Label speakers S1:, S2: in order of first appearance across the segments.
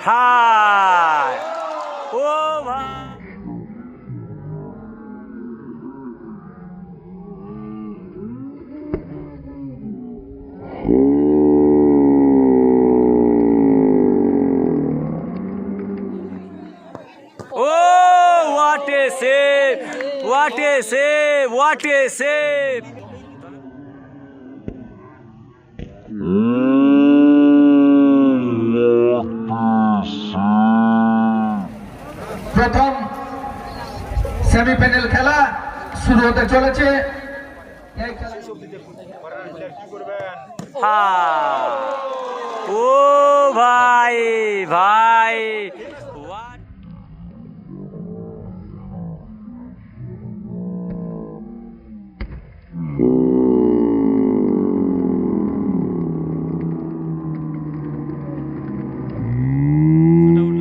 S1: High ও ভাই What a save! What a save!
S2: প্রথম semifinal খেলা শুরু হতে চলেছে।
S1: ও ভাই ভাই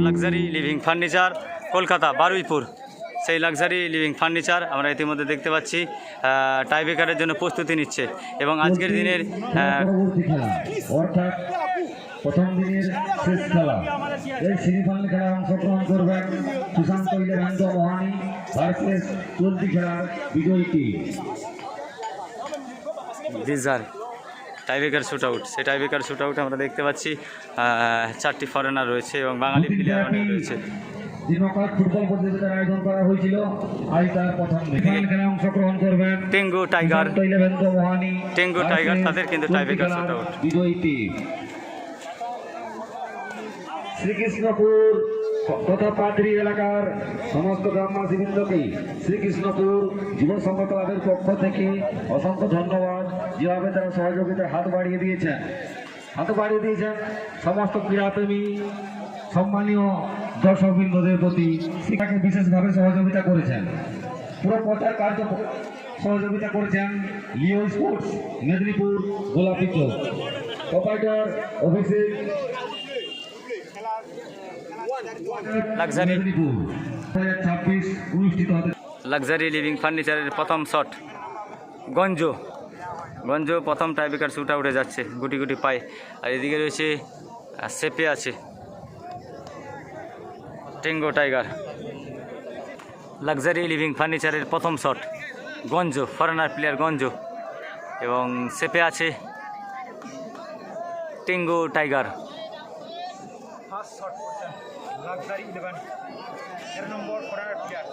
S1: luxury living furniture Kolkata Baruipur, সেই লাক্সারি লিভিং ফার্নিচার আমরা ইতিমধ্যে দেখতে পাচ্ছি টাইব্রেকারের জন্য প্রস্তুতি নিচ্ছে এবং আজকের দিনের
S3: প্রথম দিনের শেষ খেলা এই সেমিফাইনাল খেলায় অংশগ্রহণ করবেন সুশান্ত ইলেভেন মোহানি ভার্সেস চলতি খেলার বিজয়ী team
S1: desire tiebreaker shoot out. সেই টাইব্রেকার শুট আউটে আমরা দেখতে পাচ্ছি 4টি ফরেনার রয়েছে এবং বাঙালি প্লেয়ার অনেক রয়েছে।
S3: ফুটবল প্রতিযোগিতার আয়োজন করা হয়েছিল, আজ তার প্রথম খেলায় অংশগ্রহণ করবেন
S1: টেঙ্গু টাইগার,
S3: মোহানি
S1: টেঙ্গু টাইগার তাদের কিন্তু টাইব্রেকার শুট আউট।
S3: বিজয়ী টিম শ্রীকৃষ্ণপুর তথা পাত্রী এলাকার সমস্ত গ্রামবাসীবৃন্দকে শ্রীকৃষ্ণপুর যুব সংঘ ক্লাবের পক্ষ থেকে অসংখ্য ধন্যবাদ। যেভাবে তারা সহযোগিতার হাত বাড়িয়ে দিয়েছেন সমস্ত ক্রীড়াপ্রেমী সম্মানীয় দর্শকবৃন্দদের প্রতি শিক্ষাকে বিশেষভাবে সহযোগিতা করেছেন। পুরো প্রচার কার্য সহযোগিতা করেছেন লিও স্পোর্টস মেদিনীপুর গোলাপি চৌক প্রোপাইটার অভিষেক
S1: লাক্সারি লাক্সারি লিভিং ফার্নিচারের প্রথম শট গঞ্জ প্রথম টাইব্রেকার শুট আউটে যাচ্ছে, গুটি গুটি পায়। আর এদিকে রয়েছে সেপে আছে টেঙ্গো টাইগার। লাক্সারি লিভিং ফার্নিচারের প্রথম শট গঞ্জ, ফরেনার প্লেয়ার গঞ্জ এবং সেপে আছে টেঙ্গো টাইগার।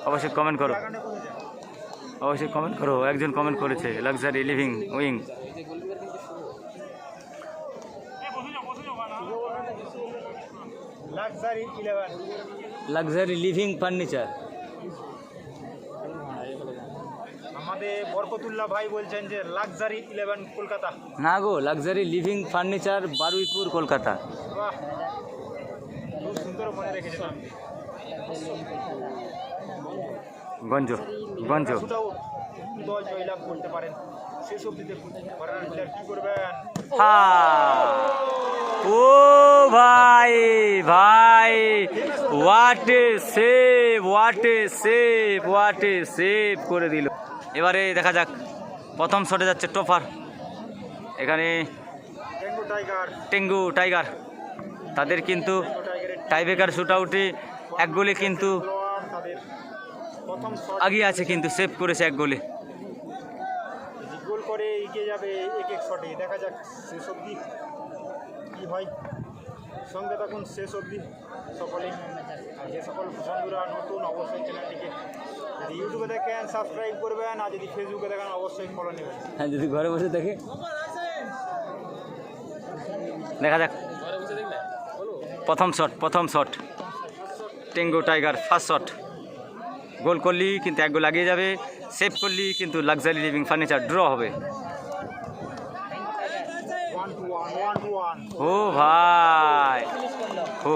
S1: অবশ্যই কমেন্ট করো, একজন কমেন্ট করেছে luxury living wing. Luxury living furniture
S4: আমাদের বরকতুল্লাহ ভাই বলছেন যে লাক্সারি 11 কলকাতা।
S1: না গো, luxury living furniture Baruipur Kolkata.
S4: বাহ, খুব সুন্দর মনে রেখেছেন।
S1: গঞ্জ
S4: দল জয়লাভ করতে পারেন শেষ অবধি দেখুন কি করবেন।
S1: ও ভাই ভাই হোয়াট এ সেভ করে দিল। এবারে দেখা যাক প্রথম শটে যাচ্ছে টপার, এখানে টেঙ্গু টাইগার তাদের কিন্তু টাইব্রেকার শুট আউটে এক গোলে কিন্তু আগিয়ে আছে, কিন্তু সেভ করেছে এক গোলে।
S4: গোল করে এগিয়ে যাবে এক শটে। দেখা যাক শেষ অবধি কি হয়, সঙ্গে থাকুন শেষ অবধি সকলেই। আর যে সকল বন্ধুরা নতুন অবশ্যই চ্যানেলটিকে যদি ইউটিউবে দেখেন সাবস্ক্রাইব করবেন, আর যদি ফেসবুকে দেখেন অবশ্যই ফলো নেবেন।
S1: হ্যাঁ, যদি ঘরে বসে দেখে দেখা যাক প্রথম shot Tango tiger first shot. গোল করলি কিন্তু এক গোল আগিয়ে যাবে, সেভ করলি কিন্তু লাক্সারি লিভিং ফার্নিচার ড্র হবে। ও ভাই হো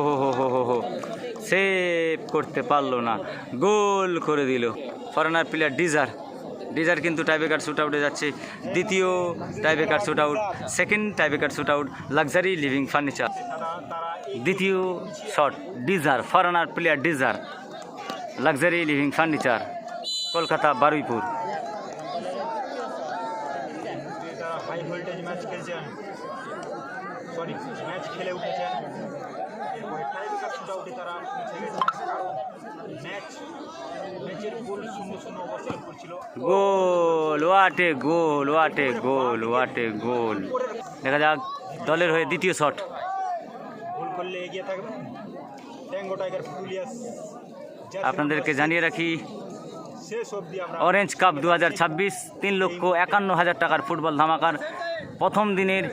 S1: সেভ করতে পারলো না, গোল করে দিল ফরেনার প্লেয়ার ডিজার কিন্তু টাইব্রেকার শুট আউটে যাচ্ছে। দ্বিতীয় tiebreaker shoot out, second tiebreaker shoot out luxury living furniture. দ্বিতীয় শট ডিজার, ফরেনার প্লেয়ার ডিজার, luxury living furniture Kolkata Baruipur.
S4: High voltage match খেলছেন, ম্যাচ খেলে উঠেছেন। এরপরে টাইব্রেকার শুটআউটে তারা পৌঁছে গেছে, কারণ ম্যাচের গোল 0-0 অবস্থান করছিল।
S1: Goal, what a goal, what a goal, what a goal. দেখা যাক দলের হয়ে দ্বিতীয় শট।
S4: গোল করলে এগিয়ে থাকবে ট্যাঙ্গো টাইগার পুরুলিয়া।
S1: আপনাদেরকে জানিয়ে রাখি
S4: শেষ অবধি আমরা
S1: অরেঞ্জ কাপ 2026 3,51,000 টাকার ফুটবল ধামাকার প্রথম দিনের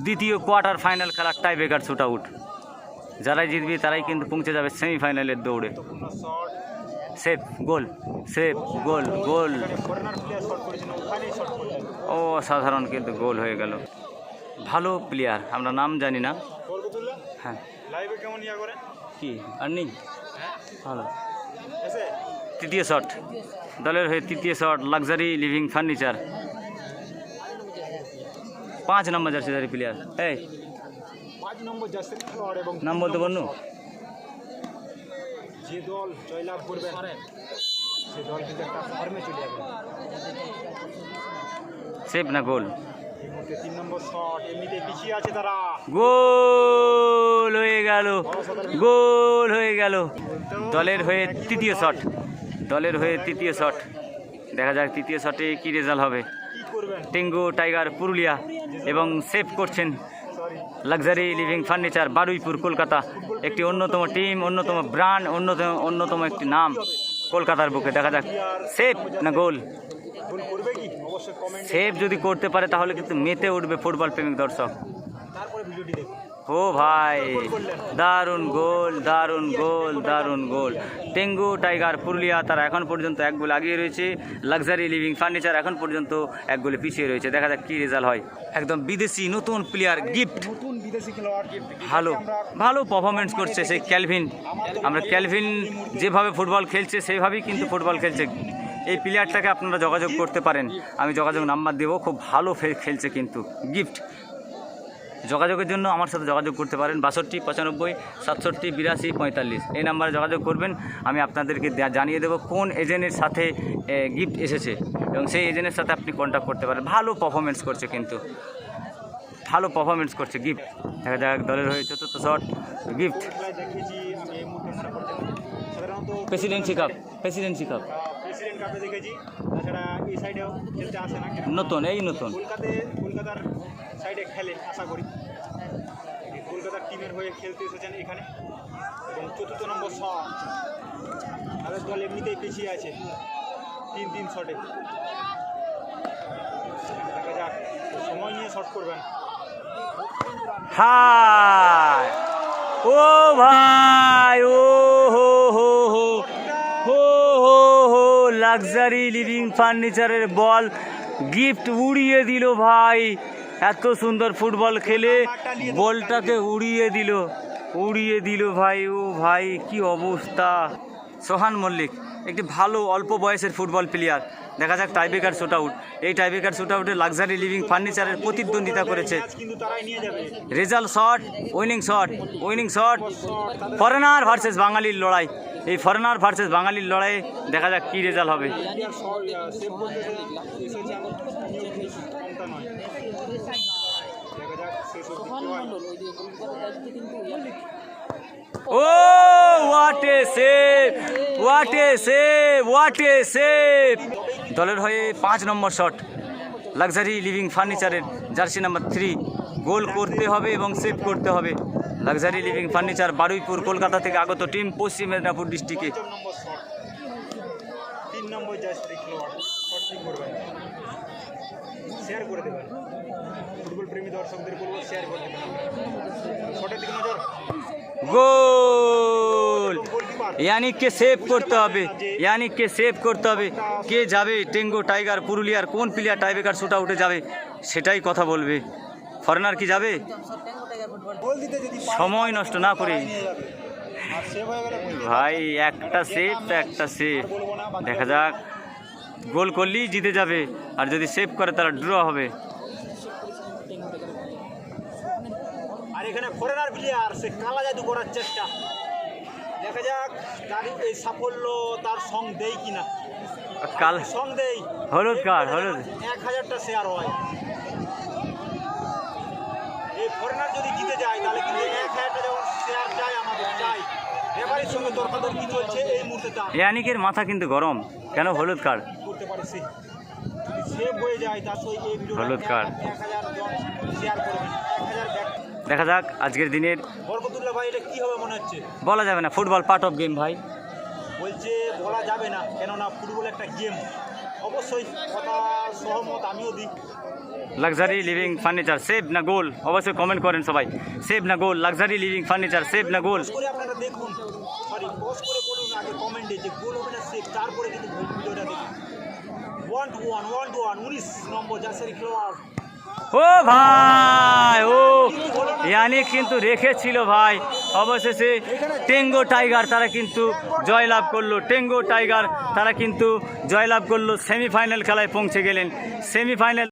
S1: দ্বিতীয় কোয়ার্টার ফাইনাল খেলার টাই ব্রেকার শুট আউট। যারাই জিতবে তারাই কিন্তু পৌঁছে যাবে সেমিফাইনালের দৌড়ে।
S4: গুরুত্বপূর্ণ শট,
S1: সেভ, গোল, সেভ, গোল, গোল।
S4: এখানে ফরেনার প্লেয়ার শট করেছেন, ওখানেই শট করেছেন।
S1: ও সাধারণ কিন্তু গোল হয়ে গেল। ভালো প্লেয়ার, আমরা নাম জানি না।
S4: বরকতুল্লাহ
S1: হ্যাঁ,
S4: লাইভে কেমন ইয়া করেন?
S1: কি আর্নিং
S4: হ্যাঁ
S1: ভালো।
S4: এসে
S1: তৃতীয় শট, দলের হয়ে তৃতীয় শট, লাক্সারি লিভিং ফার্নিচার। 5 নম্বর জার্সিধারী প্লেয়ার। এই
S4: 5 নম্বর জার্সির খেলোয়াড় এবং
S1: নাম বলতে পারনু?
S4: যে দল জয়লাভ করবে সে দল কিন্তু একটা ফর্মে চলে যাবে।
S1: সেভ না গোল?
S4: এই মুহূর্তে 3 নম্বর শট, এমনিতেই পিছিয়ে আছে তারা।
S1: গোল হয়ে গেল, গোল হয়ে গেল। দলের হয়ে তৃতীয় শট, দলের হয়ে তৃতীয় শট। দেখা যাক তৃতীয় শটে কি রেজাল্ট হবে।
S4: কি করবেন?
S1: টেঙ্গু টাইগার পুরুলিয়া এবং সেভ করছেন
S4: sorry,
S1: luxury living furniture Baruipur Kolkata. একটি অন্যতম টিম, অন্যতম ব্র্যান্ড, অন্যতম একটি নাম কলকাতার বুকে। দেখা যাক সেভ না গোল।
S4: গোল করবে কি? অবশ্যই কমেন্ট,
S1: সেভ যদি করতে পারে তাহলে কিন্তু মেতে উঠবে ফুটবল প্রেমিক দর্শক।
S4: তারপরে ভিডিওটি দেখুন।
S1: ও ভাই, দারুণ গোল, দারুণ গোল, দারুণ গোল। টেঙ্গু টাইগার পুরুলিয়া তারা এখন পর্যন্ত 1 গোল আগিয়ে রয়েছে। লাক্সারি লিভিং ফার্নিচার এখন পর্যন্ত 1 গোলে পিছিয়ে রয়েছে। দেখা যাক কি রেজাল্ট হয়। একদম বিদেশি নতুন প্লেয়ার গিফট,
S4: নতুন বিদেশি খেলোয়াড় গিফট
S1: ভালো ভালো পারফরমেন্স করছে সেই ক্যালভিন। আমরা ক্যালভিন যেভাবে ফুটবল খেলছে সেইভাবেই কিন্তু ফুটবল খেলছে। এই প্লেয়ারটাকে আপনারা যোগাযোগ করতে পারেন, আমি যোগাযোগ নাম্বার দেবো। খুব ভালো খেলছে কিন্তু গিফট। যোগাযোগের জন্য আমার সাথে যোগাযোগ করতে পারেন 62 95 67 82 45 এই নাম্বারে যোগাযোগ করবেন। আমি আপনাদেরকে জানিয়ে দেবো কোন এজেন্টের সাথে গিফট এসেছে এবং সেই এজেন্টের সাথে আপনি কন্ট্যাক্ট করতে পারেন। ভালো পারফরমেন্স করছে কিন্তু, ভালো পারফরমেন্স করছে গিফট। দেখা যাক দলের হয়ে চতুর্থ শট, গিফট।
S4: দেখেছি আমি এই মুহূর্তে সাপোর্ট সাধারণত
S1: Presidency cup, Presidency cup
S4: president কাপে দেখেছি। তাছাড়া এই সাইডেও খেলতে আসে না,
S1: নতুন, এই নতুন।
S4: কলকাতার সাইডে খেলে আশা করি। কলকাতার টিমের হয়ে খেলতে এসেছেন এখানে। এবং 4th নম্বর শট, তাদের দল এমনিতেই পিছিয়ে আছে 3-3 শটে। দেখা যাক সময় নিয়ে শট করবেন।
S1: হাই, ও ভাই, ও হো হো হো হো হো হো, লাক্সারি লিভিং ফার্নিচারের বল গিফট উড়িয়ে দিল ভাই। এত সুন্দর ফুটবল খেলে বলটাকে উড়িয়ে দিল ভাই। ও ভাই কি অবস্থা। সোহান মল্লিক একটি ভালো অল্প বয়সের ফুটবল প্লেয়ার। দেখা যাক টাইব্রেকার শুট আউট। এই টাইব্রেকার শুট আউটে লাক্সারি লিভিং ফার্নিচারের প্রতিদ্বন্দ্বিতা করেছে।
S4: কিন্তু তারাই নিয়ে যাবে।
S1: Result shot, winning shot, winning shot. Foreigner versus বাঙালির লড়াই, এই ফরেনার ভার্সেস বাঙালির লড়াইয়ে দেখা যাক কি রেজাল্ট হবে।
S4: সেভ করতে এসেছে এখন কমটা নয়। দেখা যাক শেষ অবধি কি হয়।
S1: ও what a save, what a save, what a save. দলের হয়ে 5 নম্বর শট, লাক্সারি লিভিং ফার্নিচারের জার্সি নাম্বার 3। গোল করতে হবে এবং সেভ করতে হবে। Luxury living furniture Baruipur Kolkata থেকে আগত টিম, পশ্চিম মেদিনীপুর ডিস্ট্রিক্টে।
S4: 5 নম্বর শট, 3 নম্বর জার্সি খেলোয়াড় শট ঠিক করবেন, শেয়ার করে দেবেন। ফুটবল প্রেমী দর্শকদের বলবো শেয়ার করে দেবেন। শটের দিকে নজর।
S1: গোল,
S4: গোলকিপার
S1: ইয়ানিককে সেভ করতে হবে, ইয়ানিককে সেভ করতে হবে। কে যাবে টেঙ্গো টাইগার পুরুলিয়ার কোন প্লেয়ার টাইব্রেকার শুট আউটে যাবে সেটাই কথা বলবে। ফরেনার কি যাবে?
S4: গোল দিতে যদি
S1: সময় নষ্ট না করে
S4: নিয়ে যাবে। আর সেভ হয়ে গেলে
S1: ভাই একটা সেভ তো একটা সেভ। দেখা যাক গোল করলেই জিতে যাবে, আর যদি সেভ করে তারা ড্র হবে।
S4: আর এখানে ফরেনার প্লেয়ার সে কালা জাদু করার চেষ্টা। দেখা যাক তার এই সাফল্য তার সং দেই কিনা।
S1: কাল
S4: সং দেই,
S1: হলুদ কার্ড, হলুদ।
S4: 1000টা শেয়ার হয়। এই ফরেনার যদি জিতে যায় তাহলে ভাইয়ের সঙ্গে তর্কাতর্কি চলছে এই মুহূর্তে তা
S1: ইয়ানিকের মাথা কিন্তু গরম, কেন হলুদ কার্ড?
S4: করতে পারে সে যদি সেভ হয়ে যায় তার সঙ্গে এই ভিডিও
S1: হলুদ কার্ড।
S4: 1000 জন শেয়ার করবেন 1000 ব্যাক
S1: দেখা যাক আজকের দিনের,
S4: বরকতুল্লাহ ভাই এটা কি হবে মনে হচ্ছে?
S1: বলা যাবে না, ফুটবল পার্ট অফ গেম ভাই।
S4: বলছে বলা যাবে না, কেননা ফুটবল একটা গেম। অবশ্যই কথা সহমত আমিও দিই।
S1: লাক্সারি লিভিং ফার্নিচার সেভ না গোল? অবশ্যই কমেন্ট করেন সবাই, সেভ না গোল? লাক্সারি লিভিং ফার্নিচার সেভ না গোল?
S4: পোস্ট করে আপনারা দেখুন, সরি পোস্ট করে বলুন আগে কমেন্টে যে গোল হবে না সেভ, তারপরে কিন্তু ভিডিওটা দেখুন। 1-1 19 নম্বর জার্সি খেলোয়াড়।
S1: ও ভাই, ও ইয়ানিক কিন্তু রেখেছিল ভাই, অবশেষে টেঙ্গো টাইগার তারা কিন্তু জয়লাভ করলো। টেঙ্গো টাইগার তারা কিন্তু জয়লাভ করলো, সেমিফাইনাল খেলায় পৌঁছে গেলেন। সেমিফাইনাল